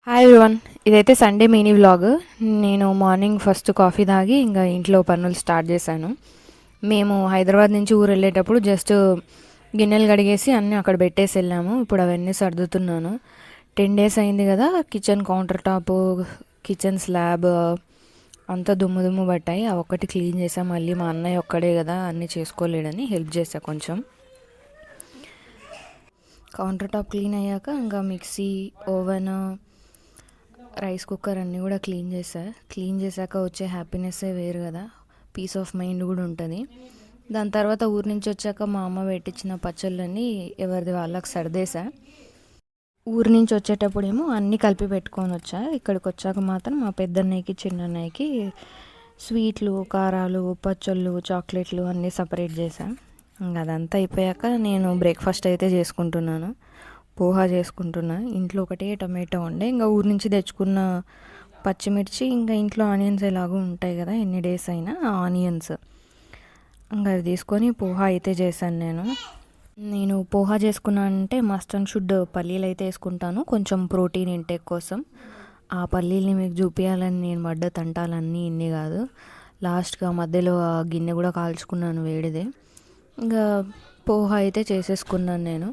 Hi everyone. ఇదైతే Sunday mini vlog. నేను morning first coffee తాగి ఇంకా ఇంట్లో పనులు స్టార్ట్ చేశాను. మేము హైదరాబాద్ నుంచి ఊరు వెళ్ళేటప్పుడు జస్ట్ గిన్నెలు కడిగేసి అన్నీ అక్కడ పెట్టేసి వెళ్ళాము. ఇప్పుడు అవన్నీ సర్దుతున్నాను. 10 days అయింది కదా, kitchen counter top, kitchen slab అంతా దుమ్ము దుమ్ము పట్టాయి. ఆ ఒక్కటి క్లీన్ చేసా. మళ్ళీ మా అన్నయ్య ఒక్కడే కదా అన్నీ చేసుకోలేడని హెల్ప్ చేసా కొంచెం. కౌంటర్ టాప్ క్లీన్ అయ్యాక ఇంకా మిక్సీ, ఓవెన్, రైస్ కుక్కర్ అన్నీ కూడా క్లీన్ చేశాక వచ్చే హ్యాపీనెస్సే వేరు కదా. పీస్ ఆఫ్ మైండ్ కూడా ఉంటుంది. దాని తర్వాత ఊరి నుంచి వచ్చాక మా అమ్మ పెట్టించిన పచ్చళ్ళన్నీ ఎవరిది వాళ్ళకి సర్దేశా. ఊరి నుంచి వచ్చేటప్పుడేమో అన్నీ కలిపి పెట్టుకొని వచ్చా. ఇక్కడికి వచ్చాక మాత్రం మా పెద్దన్నయ్యకి చిన్నన్నయ్యకి స్వీట్లు, కారాలు, పచ్చళ్ళు, చాక్లెట్లు అన్నీ సపరేట్ చేశా. ఇంకా అదంతా అయిపోయాక నేను బ్రేక్ఫాస్ట్ అయితే చేసుకుంటున్నాను. పోహా చేసుకుంటున్నా. ఇంట్లో ఒకటే టమాటో ఉండే, ఇంకా ఊరి నుంచి తెచ్చుకున్న పచ్చిమిర్చి, ఇంకా ఇంట్లో ఆనియన్స్ ఎలాగో ఉంటాయి కదా ఎన్ని డేస్ అయినా, ఆనియన్స్ ఇంకా అవి తీసుకొని పోహా అయితే చేశాను. నేను పోహా చేసుకున్నానంటే మస్ట్ అండ్ షుడ్ పల్లీలు అయితే వేసుకుంటాను, కొంచెం ప్రోటీన్ ఇంటేక్ కోసం. ఆ పల్లీల్ని మీకు చూపించాలని నేను పడ్డ తంటాలన్నీ ఇన్ని కాదు. లాస్ట్గా మధ్యలో ఆ గిన్నె కూడా కాల్చుకున్నాను వేడిదే. ఇంకా పోహా అయితే చేసేసుకున్నాను నేను.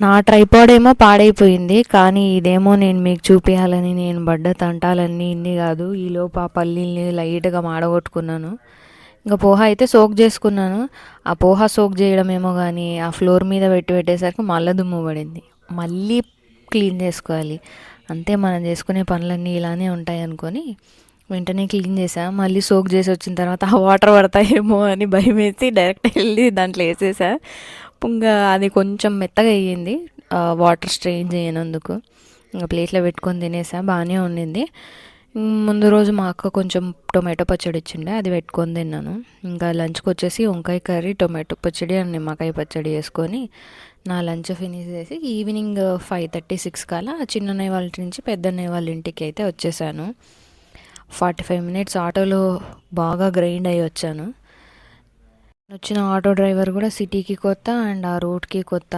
నా ట్రైపాడ్ ఏమో పాడైపోయింది, కానీ ఇదేమో నేను మీకు చూపించాలని నేను పడ్డ తంటాలన్నీ ఇన్ని కాదు. ఈలోపు ఆ పల్లీల్ని లైట్గా మాడగొట్టుకున్నాను. ఇంకా పోహా అయితే సోక్ చేసుకున్నాను. ఆ పోహా సోక్ చేయడం ఏమో కానీ ఆ ఫ్లోర్ మీద పెట్టేసరికి మళ్ళీ దుమ్ము పడింది. మళ్ళీ క్లీన్ చేసుకోవాలి. అంతే, మనం చేసుకునే పనులన్నీ ఇలానే ఉంటాయి అనుకొని వెంటనే క్లీన్ చేసా. మళ్ళీ సోక్ చేసి వచ్చిన తర్వాత ఆ వాటర్ పడతాయేమో అని భయం వేసి డైరెక్ట్ వెళ్ళి దాంట్లో వేసేసా. ఇంకా అది కొంచెం మెత్తగా అయ్యింది వాటర్ స్ట్రెయిన్ చేయనందుకు. ఇంకా ప్లేట్లో పెట్టుకొని తినేసా, బాగానే ఉండింది. ముందు రోజు మా అక్క కొంచెం టొమాటో పచ్చడి ఇచ్చిండే, అది పెట్టుకొని తిన్నాను. ఇంకా లంచ్కి వచ్చేసి వంకాయ కర్రీ, టొమాటో పచ్చడి అండ్ నిమ్మకాయ పచ్చడి వేసుకొని నా లంచ్ ఫినిష్ చేసి ఈవినింగ్ 5:30-6 కల్లా చిన్నన్నయ్య వాళ్ళ నుంచి పెద్దన్నయ్య వాళ్ళ ఇంటికి అయితే వచ్చేసాను. 45 minutes ఆటోలో బాగా గ్రైండ్ అయ్యి వచ్చాను. వచ్చిన ఆటో డ్రైవర్ కూడా సిటీకి కొత్త అండ్ ఆ రోడ్కి కొత్త.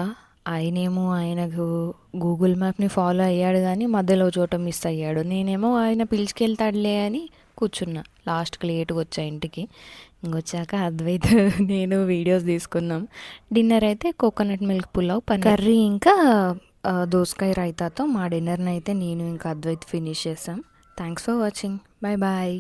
ఆయనేమో ఆయనకు గూగుల్ మ్యాప్ని ఫాలో అయ్యాడు కానీ మధ్యలో చోట మిస్ అయ్యాడు. నేనేమో ఆయన పిలుచుకెళ్తాడులే అని కూర్చున్నా. లాస్ట్కి లేట్గా వచ్చా ఇంటికి. ఇంకొచ్చాక అద్వైత్ నేను వీడియోస్ తీసుకున్నాం. డిన్నర్ అయితే coconut milk pulao, paneer curry, ఇంకా దోసకాయ రైతాతో మా డిన్నర్ని అయితే నేను ఇంకా అద్వైత్ ఫినిష్ చేసాం. Thanks for watching. Bye bye.